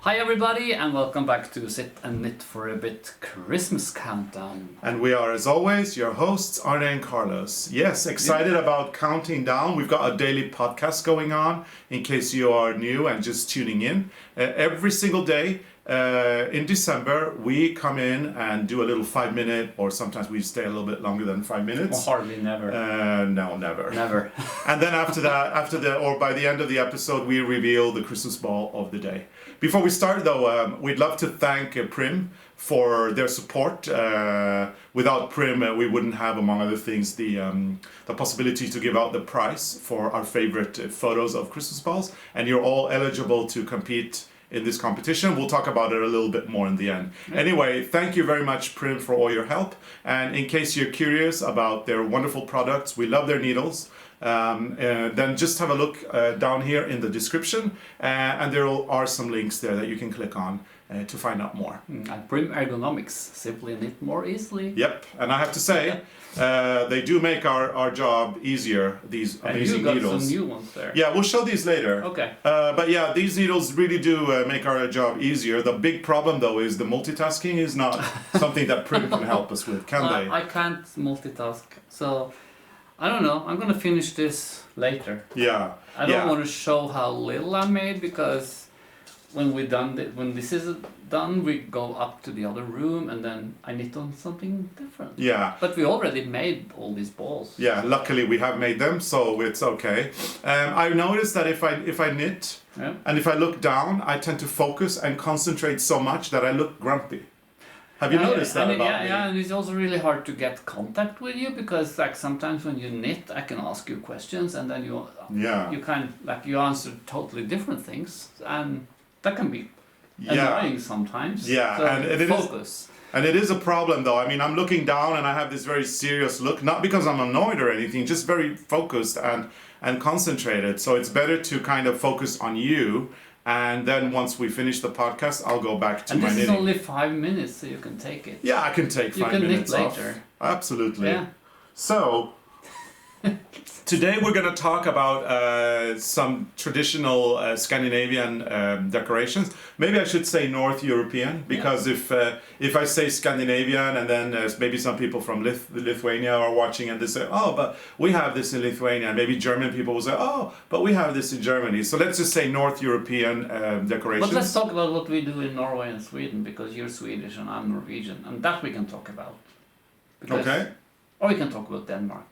Hi everybody and welcome back to Sit and Knit for a Bit Christmas Countdown. And we are, as always, your hosts, Arne and Carlos. Yes, excited about counting down. We've got a daily podcast going on, in case you are new and just tuning in. Every single day in December, we come in and do a little 5-minute, or sometimes we stay a little bit longer than 5 minutes. Well, hardly never. No, never. Never. And then after that, or by the end of the episode, we reveal the Christmas ball of the day. Before we start, though, we'd love to thank Prym for their support. Without Prym, we wouldn't have, among other things, the possibility to give out the prize for our favorite photos of Christmas balls. And you're all eligible to compete in this competition. We'll talk about it a little bit more in the end. Anyway, thank you very much, Prym, for all your help. And in case you're curious about their wonderful products, we love their needles. Then just have a look down here in the description, and there are some links there that you can click on to find out more. And Prym Ergonomics, simply knit more easily. Yep, and I have to say, they do make our job easier, these amazing needles. And you got some new ones there. Yeah, we'll show these later. Okay. But yeah, these needles really do make our job easier. The big problem, though, is the multitasking is not something that Prym can help us with, can they? I can't multitask, so I don't know. I'm gonna finish this later. Yeah. I don't want to show how little I made, because when this is done, we go up to the other room and then I knit on something different. Yeah. But we already made all these balls. Yeah, luckily we have made them, so it's okay. I noticed that if I knit and if I look down, I tend to focus and concentrate so much that I look grumpy. Have you noticed that about me? Yeah, and it's also really hard to get contact with you, because like sometimes when you knit, I can ask you questions and then you you answer totally different things, and that can be annoying sometimes. Yeah, so and it focus. And it is a problem, though. I mean, I'm looking down and I have this very serious look, not because I'm annoyed or anything, just very focused and concentrated. So it's better to kind of focus on you. And then once we finish the podcast, I'll go back to my knitting. And this is only 5 minutes, so you can take it. Yeah, I can take 5 minutes off. You can knit later. Absolutely. Yeah. So, today we're going to talk about some traditional Scandinavian decorations. Maybe I should say North European, because if I say Scandinavian and then maybe some people from Lithuania are watching and they say, oh, but we have this in Lithuania. And maybe German people will say, oh, but we have this in Germany. So let's just say North European decorations. But let's talk about what we do in Norway and Sweden, because you're Swedish and I'm Norwegian. And that we can talk about. Okay. Or we can talk about Denmark.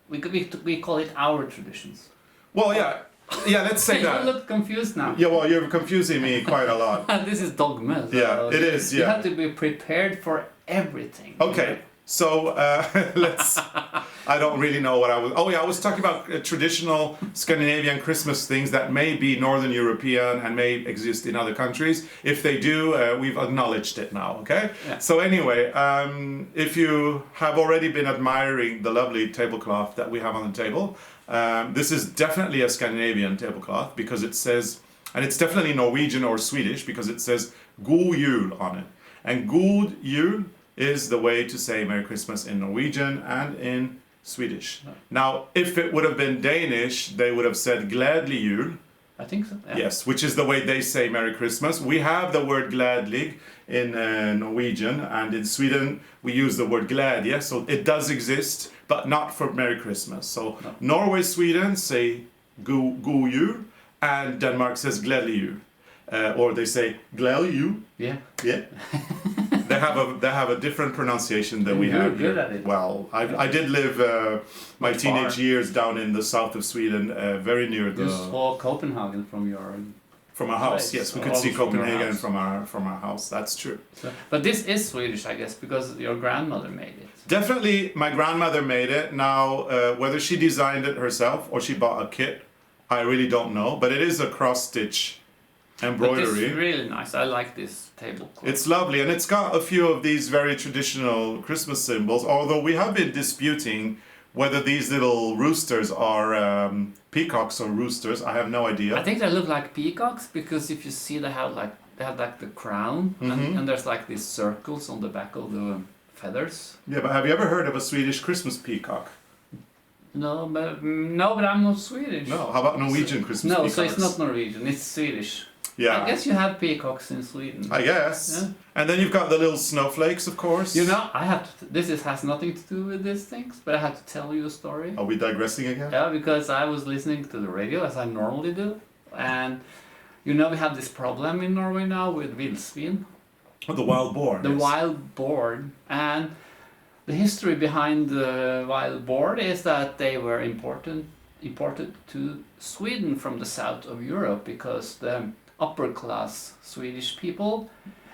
We call it our traditions. Well, yeah, let's say that. You look confused now. Yeah, well, you're confusing me quite a lot. This is dogma. So yeah, it is. Yeah. You have to be prepared for everything. Okay, so let's. I don't really know what I was. Oh yeah, I was talking about traditional Scandinavian Christmas things that may be Northern European and may exist in other countries. If they do, we've acknowledged it now. Okay. Yeah. So anyway, if you have already been admiring the lovely tablecloth that we have on the table, this is definitely a Scandinavian tablecloth, because it says, and it's definitely Norwegian or Swedish, because it says God Jul on it, and God Jul is the way to say Merry Christmas in Norwegian and in Swedish. Now, if it would have been Danish, they would have said Glädlig Jul. I think so. Yeah. Yes, which is the way they say Merry Christmas. We have the word glädlig in Norwegian, and in Sweden we use the word glädje, so it does exist, but not for Merry Christmas. So Norway, Sweden say God Jul, and Denmark says Glädlig Jul. Or they say Glädlig Jul. Yeah. Yeah. They have a different pronunciation than we have here. Good at it. Well, I did live my teenage years down in the south of Sweden, very near the. You saw Copenhagen from our house. Yes, we could see Copenhagen from our house. That's true. So, but this is Swedish, I guess, because your grandmother made it. Definitely, my grandmother made it. Now, whether she designed it herself or she bought a kit, I really don't know. But it is a cross-stitch embroidery. But this is really nice. I like this tablecloth. It's lovely, and it's got a few of these very traditional Christmas symbols, although we have been disputing whether these little roosters are peacocks or roosters. I have no idea. I think they look like peacocks, because if you see they have like the crown, and there's like these circles on the back of the feathers. Yeah, but have you ever heard of a Swedish Christmas peacock? No, but I'm not Swedish. No, how about Norwegian Christmas peacocks? No, so it's not Norwegian, it's Swedish. Yeah. I guess you have peacocks in Sweden. I guess. Yeah. And then you've got the little snowflakes, of course. You know, I have to. Has nothing to do with these things, but I have to tell you a story. Are we digressing again? Yeah, because I was listening to the radio as I normally do, and you know we have this problem in Norway now with vildsvin. Oh, the wild boar. The wild boar, and the history behind the wild boar is that they were imported to Sweden from the south of Europe because the upper class Swedish people,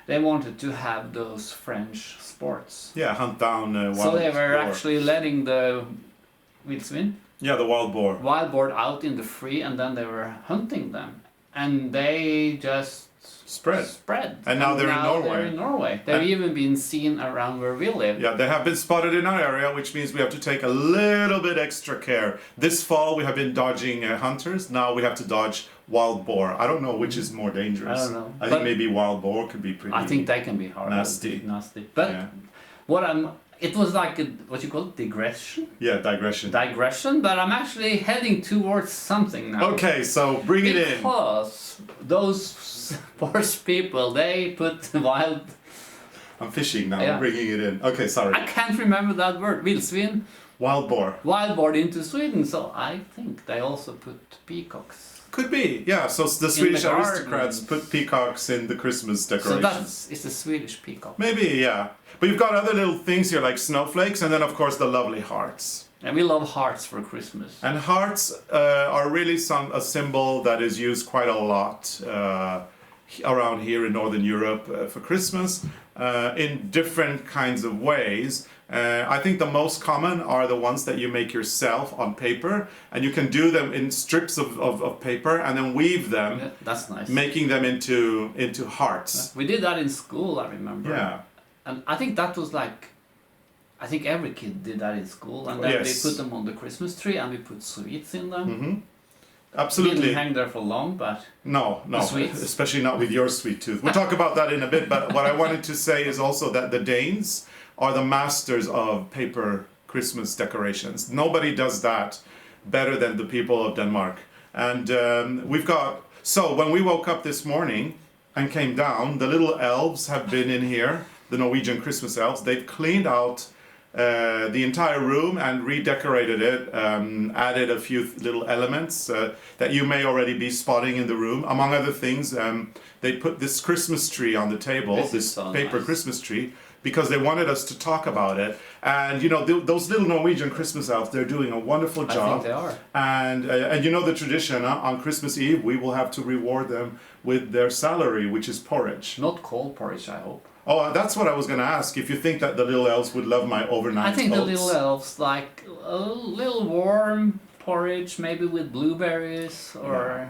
they wanted to have those French sports. Yeah, hunt down wild boar. So they were actually letting the vildsvin, yeah, the wild boar out in the free, and then they were hunting them, and they just spread. And now they're in Norway. They're in Norway. They've even been seen around where we live. Yeah, they have been spotted in our area, which means we have to take a little bit extra care. This fall we have been dodging hunters. Now we have to dodge wild boar. I don't know which is more dangerous. I don't know. I think maybe wild boar could be pretty. I think they can be hard. Nasty. But yeah. it was like what you call it, digression? Yeah, digression. Digression, but I'm actually heading towards something now. Okay, so bring it in. Because those poor people, they put wild... I'm fishing now, Yeah. I'm bringing it in. Okay, sorry. I can't remember that word, vildsvin. Wild boar. Wild boar into Sweden, so I think they also put peacocks. Could be, yeah. So the Swedish the aristocrats gardens. put peacocks in the Christmas decorations. So it's a Swedish peacock. Maybe, yeah. But you've got other little things here like snowflakes and then of course the lovely hearts. And we love hearts for Christmas. And hearts are really a symbol that is used quite a lot around here in Northern Europe for Christmas in different kinds of ways. I think the most common are the ones that you make yourself on paper, and you can do them in strips of paper and then weave them. Yeah, that's nice. Making them into hearts. We did that in school, I remember. Yeah. And I think that was like, I think every kid did that in school, and then Yes. they put them on the Christmas tree, and we put sweets in them. Mm-hmm. Absolutely. Didn't hang there for long, but No, sweets. especially not with your sweet tooth. We'll talk about that in a bit, but what I wanted to say is also that the Danes are the masters of paper Christmas decorations. Nobody does that better than the people of Denmark. And so when we woke up this morning and came down, the little elves have been in here, the Norwegian Christmas elves. They've cleaned out the entire room and redecorated it, added a few little elements that you may already be spotting in the room. Among other things, they put this Christmas tree on the table, this so paper nice. Christmas tree, because they wanted us to talk about it. And you know, those little Norwegian Christmas elves, they're doing a wonderful job. I think they are. And you know the tradition, on Christmas Eve, we will have to reward them with their salary, which is porridge. Not cold porridge, I hope. Oh, that's what I was going to ask. If you think that the little elves would love my overnight I think the oats. little elves like a little warm porridge, maybe with blueberries, or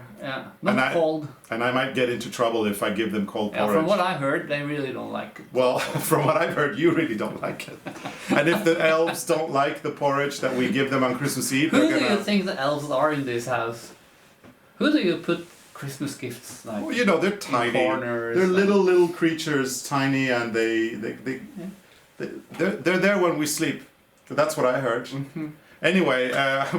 not cold. And I might get into trouble if I give them cold Yeah, porridge. from what I heard, they really don't like it. Well, from what I've heard, you really don't like it. And if the elves don't like the porridge that we give them on Christmas Eve, Who they're do you gonna... think the elves are in this house? Who do you put Christmas gifts like? Well, you know, they're tiny. corners They're and- little creatures, tiny, and they're there when we sleep. That's what I heard. Mm-hmm. Anyway,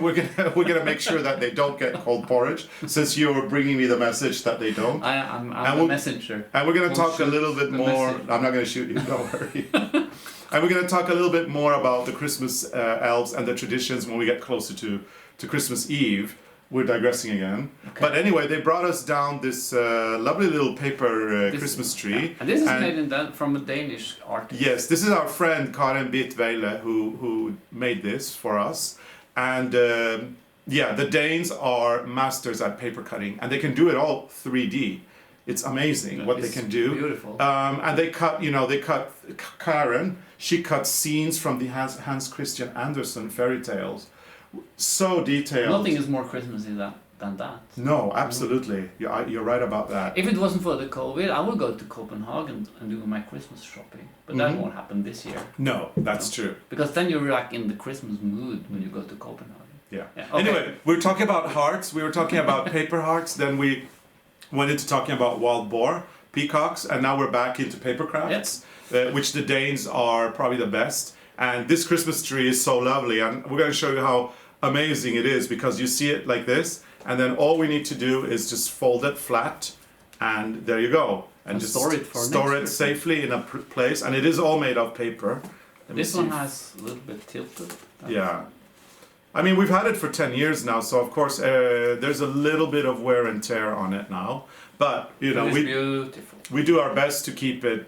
we're gonna make sure that they don't get cold porridge, since you're bringing me the message that they don't. I'm And the we'll- messenger. And we're gonna We'll talk a shoot little bit the more. message. I'm not gonna shoot you. Don't worry. And we're gonna talk a little bit more about the Christmas elves and the traditions when we get closer to Christmas Eve. We're digressing again. Okay. But anyway, they brought us down this lovely little paper Christmas tree. Yeah. And this is made from a Danish artist. Yes, this is our friend Karen Bittweile who made this for us. And the Danes are masters at paper cutting, and they can do it all 3D. It's amazing what they can do. Beautiful. And they cut Karen. She cut scenes from the Hans Christian Andersen fairy tales. So detailed. Nothing is more Christmassy than that. No, absolutely. You're right about that. If it wasn't for the COVID, I would go to Copenhagen and do my Christmas shopping. But that won't happen this year. No, that's true. Because then you're like in the Christmas mood when you go to Copenhagen. Yeah. Okay. Anyway, we were talking about hearts. We were talking about paper hearts. Then we went into talking about wild boar, peacocks, and now we're back into paper crafts, which the Danes are probably the best. And this Christmas tree is so lovely, and we're going to show you how amazing it is, because you see it like this, and then all we need to do is just fold it flat and there you go. And just store it safely in a place. And it is all made of paper. This one has a little bit tilted. Yeah. I mean, we've had it for 10 years now, so of course there's a little bit of wear and tear on it now. But, you know, we do our best to keep it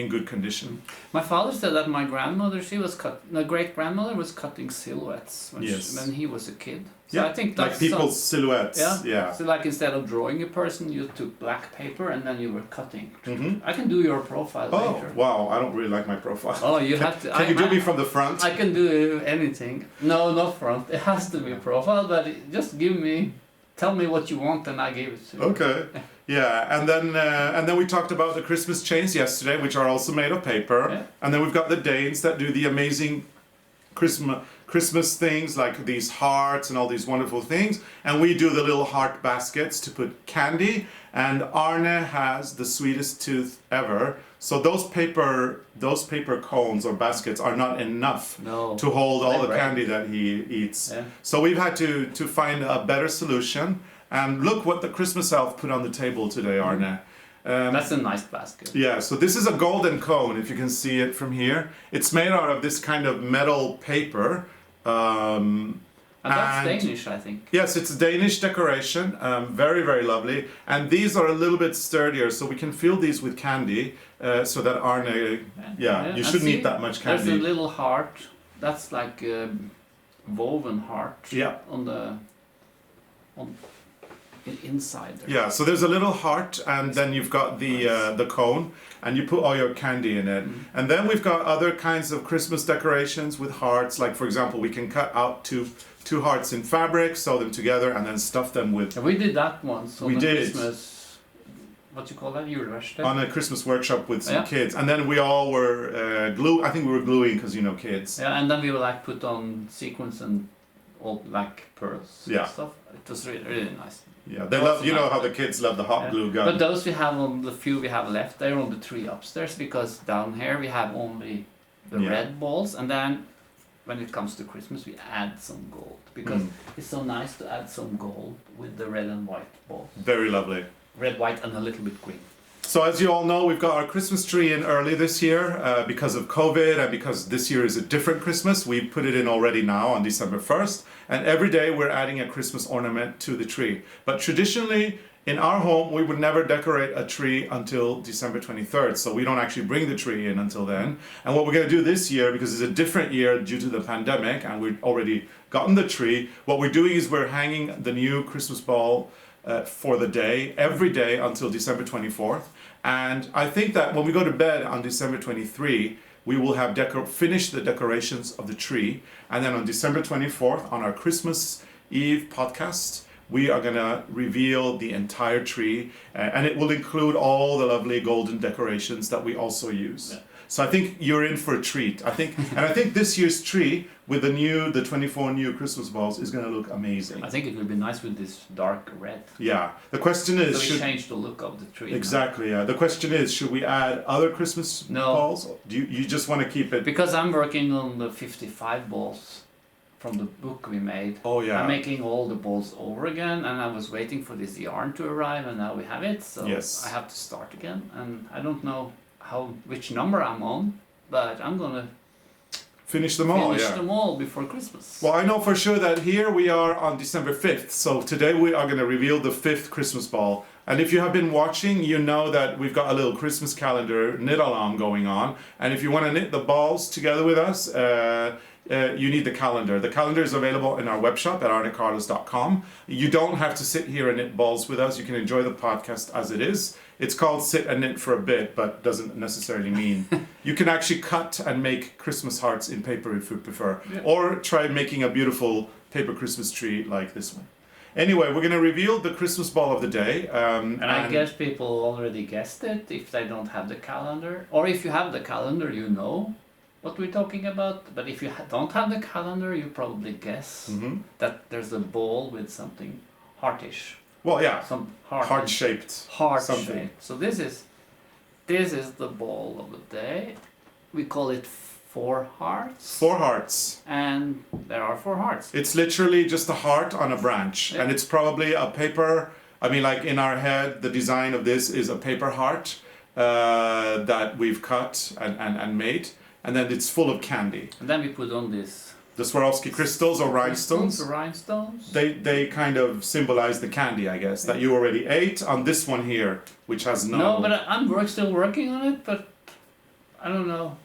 in good condition. My father said that my grandmother, great-grandmother was cutting silhouettes when he was a kid. So yeah, I think like people's silhouettes. Yeah. So like instead of drawing a person, you took black paper and then you were cutting. Mm-hmm. I can do your profile later. Oh, wow. I don't really like my profile. Oh, you have to. Can you do me from the front? I can do anything. No, not front. It has to be a profile, but just tell me what you want and I give it to you. Okay. Yeah, and then we talked about the Christmas chains yesterday, which are also made of paper. Yeah. And then we've got the Danes that do the amazing Christmas things like these hearts and all these wonderful things. And we do the little heart baskets to put candy. And Arne has the sweetest tooth ever. So those paper cones or baskets are not enough to hold all the candy that he eats. Yeah. So we've had to find a better solution. And look what the Christmas elf put on the table today, Arne. That's a nice basket. Yeah, so this is a golden cone, if you can see it from here. It's made out of this kind of metal paper. And that's Danish, I think. Yes, it's a Danish decoration. Very, very lovely. And these are a little bit sturdier, so we can fill these with candy so that Arne... Yeah, you shouldn't eat that much candy. There's a little heart. That's like a woven heart. Yeah. Inside there. Yeah, so there's a little heart, and then you've got the cone, and you put all your candy in it. Mm-hmm. And then we've got other kinds of Christmas decorations with hearts. Like, for example, we can cut out two hearts in fabric, sew them together, and then stuff them with... We did that once on Christmas... What you call that? Julverksted? On a Christmas workshop with some kids. And then we all were I think we were gluing, because, kids. Yeah, and then we would put on sequins and all black pearls and stuff. It was really, really nice. Yeah, they love. You know how the kids love the hot glue gun. But those we have the few we have left, they're on the tree upstairs because down here we have only the red balls, and then when it comes to Christmas we add some gold because it's so nice to add some gold with the red and white balls. Very lovely. Red, white, and a little bit green. So as you all know, we've got our Christmas tree in early this year because of COVID and because this year is a different Christmas. We put it in already now on December 1st. And every day we're adding a Christmas ornament to the tree. But traditionally, in our home, we would never decorate a tree until December 23rd. So we don't actually bring the tree in until then. And what we're going to do this year, because it's a different year due to the pandemic, and we've already gotten the tree, what we're doing is we're hanging the new Christmas ball for the day, every day until December 24th. And I think that when we go to bed on December 23, we will have finished the decorations of the tree. And then on December 24th, on our Christmas Eve podcast, we are going to reveal the entire tree. And it will include all the lovely golden decorations that we also use. Yeah. So I think you're in for a treat. I think this year's tree with the 24 new Christmas balls is going to look amazing. I think it will be nice with this dark red. Yeah. The question is... So we change the look of the tree. Exactly, yeah. The question is, should we add other Christmas balls? Do you just want to keep it... Because I'm working on the 55 balls from the book we made. Oh, yeah. I'm making all the balls over again, and I was waiting for this yarn to arrive, and now we have it. So I have to start again, and I don't know which number I'm on, but I'm gonna finish them all before Christmas. Well, I know for sure that here we are on December 5th, so today we are going to reveal the 5th Christmas ball. And if you have been watching, you know that we've got a little Christmas calendar knit along going on, and if you want to knit the balls together with us, you need the calendar. The calendar is available in our web shop at ARNECARLOS.com. You don't have to sit here and knit balls with us. You can enjoy the podcast as it is. It's called Sit and Knit for a Bit, but doesn't necessarily mean. You can actually cut and make Christmas hearts in paper if you prefer. Yeah. Or try making a beautiful paper Christmas tree like this one. Anyway, we're going to reveal the Christmas ball of the day. And I guess people already guessed it if they don't have the calendar. Or if you have the calendar, you know what we're talking about. But if you don't have the calendar, you probably guess that there's a ball with something heartish. Well, yeah, some heart-shaped. Heart-shaped. So this is the ball of the day. We call it 4 hearts. 4 hearts. And there are 4 hearts. It's literally just a heart on a branch, and it's probably a paper I mean, like in our head, the design of this is a paper heart that we've cut and made, and then it's full of candy. And then we put on this. The Swarovski crystals or rhinestones. Rhinestones. They kind of symbolize the candy, I guess, that you already ate on this one here, which has no... No, but I'm still working on it, but I don't know.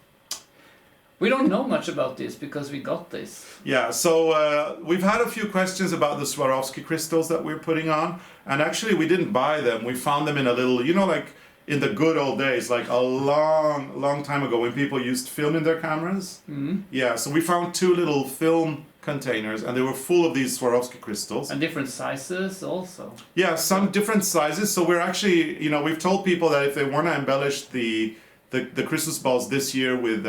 We don't know much about this because we got this. Yeah, so we've had a few questions about the Swarovski crystals that we're putting on, and actually we didn't buy them. We found them in a little, you know, like in the good old days, like a long time ago when people used film in their cameras. Mm-hmm. Yeah, so we found 2 little film containers and they were full of these Swarovski crystals. And different sizes also. Yeah, some different sizes. So we're actually, you know, we've told people that if they want to embellish the Christmas balls this year with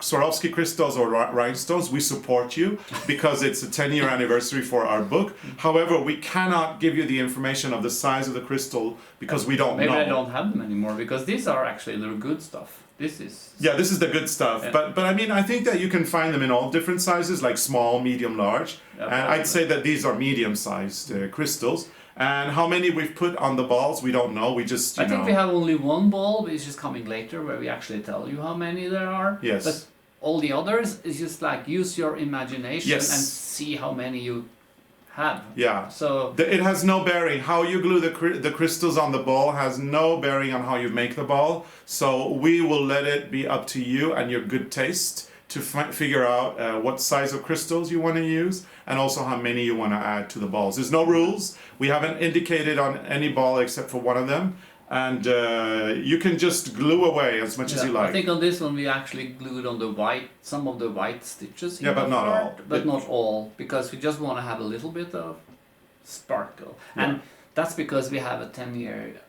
Swarovski crystals or rhinestones, we support you because it's a 10-year anniversary for our book. However, we cannot give you the information of the size of the crystal because we don't know. Maybe I don't have them anymore because these are actually the good stuff. This is... Yeah, this is the good stuff. Yeah. But I mean, I think that you can find them in all different sizes, like small, medium, large. Yeah, and I'd say that these are medium-sized crystals. And how many we've put on the balls, we don't know. We just, I think we have only one ball, which is coming later, where we actually tell you how many there are. Yes. But all the others is just like use your imagination yes. and see how many you have. Yeah. So it has no bearing. How you glue the crystals on the ball has no bearing on how you make the ball. So we will let it be up to you and your good taste to figure out what size of crystals you want to use and also how many you want to add to the balls. There's no rules. We haven't indicated on any ball except for one of them. And you can just glue away as much as you like. I think on this one we actually glued on the white, some of the white stitches. Yeah, but not all. But not all, because we just want to have a little bit of sparkle. Yeah. And that's because we have a 10-year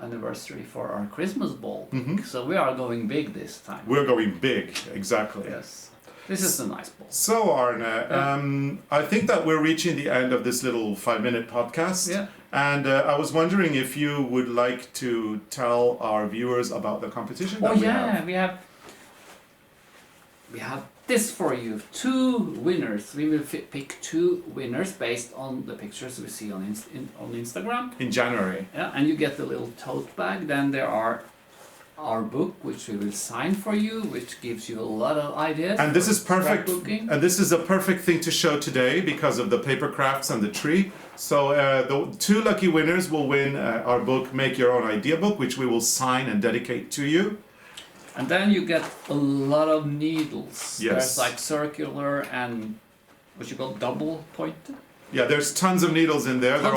anniversary for our Christmas ball. Mm-hmm. So we are going big this time. We're going big, exactly. Yes. This is a nice ball. So Arne, I think that we're reaching the end of this little 5-minute podcast. Yeah. And I was wondering if you would like to tell our viewers about the competition that we have. We have this for you. 2 winners. We will pick 2 winners based on the pictures we see on Instagram. In January. Yeah, and you get the little tote bag. Then there are our book, which we will sign for you, which gives you a lot of ideas. And this is perfect. And this is a perfect thing to show today because of the paper crafts and the tree. So the 2 lucky winners will win our book, Make Your Own Idea Book, which we will sign and dedicate to you. And then you get a lot of needles. Yes. There's like circular and what you call double pointed. Yeah, there's tons of needles in there. They're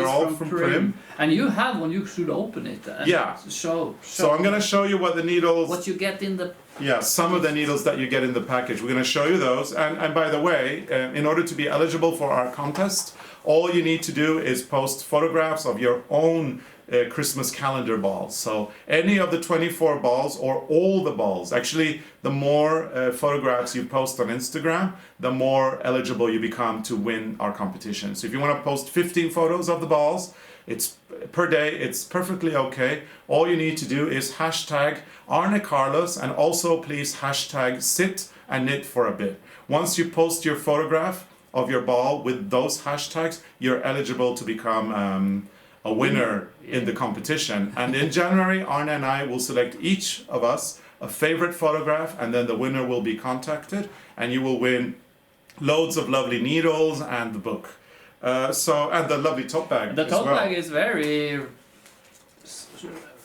all from Prym. And you have one, you should open it. And show. So I'm going to show you what the needles... What you get in the... Yeah, some of the needles that you get in the package. We're going to show you those. And by the way, in order to be eligible for our contest, all you need to do is post photographs of your own Christmas calendar balls. So any of the 24 balls or all the balls. Actually, the more photographs you post on Instagram, the more eligible you become to win our competition. So if you want to post 15 photos of the balls, it's per day, it's perfectly okay. All you need to do is hashtag ARNE CARLOS and also please hashtag sit and knit for a bit. Once you post your photograph of your ball with those hashtags, you're eligible to become a winner in the competition. And in January, Arne and I will select each of us a favorite photograph, and then the winner will be contacted, and you will win loads of lovely needles and the book. And the lovely tote bag. The tote bag is very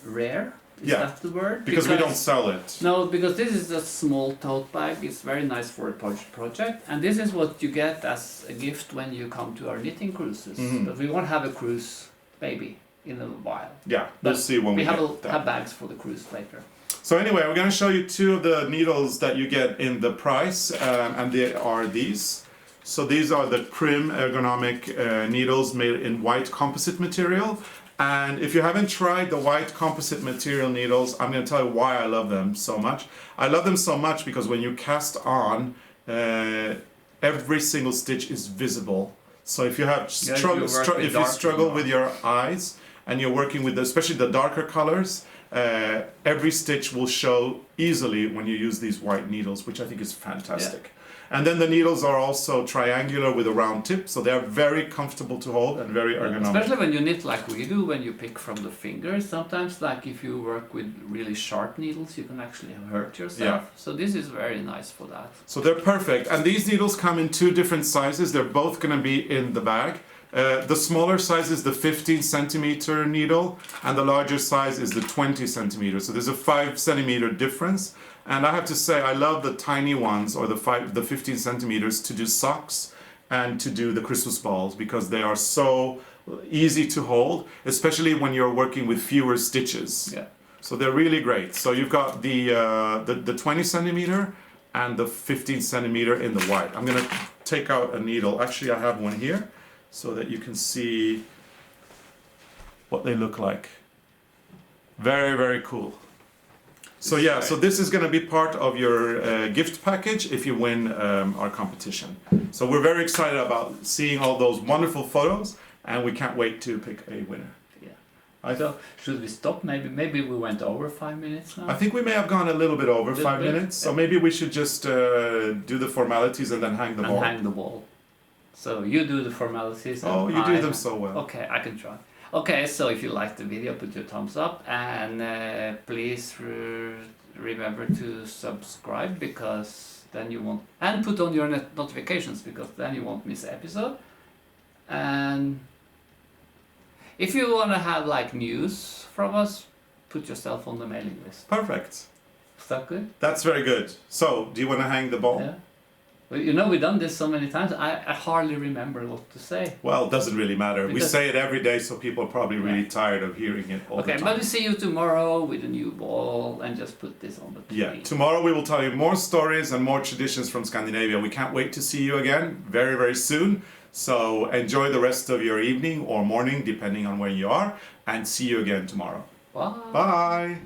rare. Is that the word? Because we don't sell it. No, because this is a small tote bag. It's very nice for a project. And this is what you get as a gift when you come to our knitting cruises. Mm-hmm. But we won't have a cruise baby in a while. Yeah, we'll see when we have bags for the cruise later. So anyway, we're going to show you 2 of the needles that you get in the price, and they are these. So these are the Prym Ergonomic Needles made in white composite material. And if you haven't tried the white composite material needles, I'm going to tell you why I love them so much. I love them so much because when you cast on, every single stitch is visible. So if you have struggle with your eyes and you're working with especially the darker colors, every stitch will show easily when you use these white needles, which I think is fantastic. And then the needles are also triangular with a round tip, so they're very comfortable to hold and very ergonomic. Especially when you knit like we do, when you pick from the fingers. Sometimes, like if you work with really sharp needles, you can actually hurt yourself. So this is very nice for that. So they're perfect. And these needles come in 2 different sizes. They're both going to be in the bag. The smaller size is the 15 centimeter needle, and the larger size is the 20 centimeter. So there's a 5 centimeter difference. And I have to say, I love the tiny ones, or the 15 centimeters, to do socks and to do the Christmas balls, because they are so easy to hold, especially when you're working with fewer stitches. Yeah. So they're really great. So you've got the 20 centimeter and the 15 centimeter in the white. I'm gonna take out a needle. Actually, I have one here so that you can see what they look like. Very, very cool. So yeah, so this is going to be part of your gift package if you win our competition. So we're very excited about seeing all those wonderful photos, and we can't wait to pick a winner. Yeah. So should we stop? Maybe we went over 5 minutes now. I think we may have gone a little bit over 5 minutes. So maybe we should just do the formalities and then hang the ball. And hang the ball. So you do the formalities. Oh, you do them so well. Okay, I can try. Okay, so if you liked the video, put your thumbs up, and please remember to subscribe, because then you won't, and put on your notifications, because then you won't miss an episode. And if you want to have like news from us, put yourself on the mailing list. Perfect. Is that good? That's very good. So, do you want to hang the ball? Yeah. Well, you know, we've done this so many times, I hardly remember what to say. Well, it doesn't really matter. We say it every day, so people are probably really tired of hearing it all the time. Okay, but we see you tomorrow with a new ball, and just put this on the tree. Yeah, tomorrow we will tell you more stories and more traditions from Scandinavia. We can't wait to see you again very, very soon. So enjoy the rest of your evening or morning, depending on where you are, and see you again tomorrow. Bye. Bye.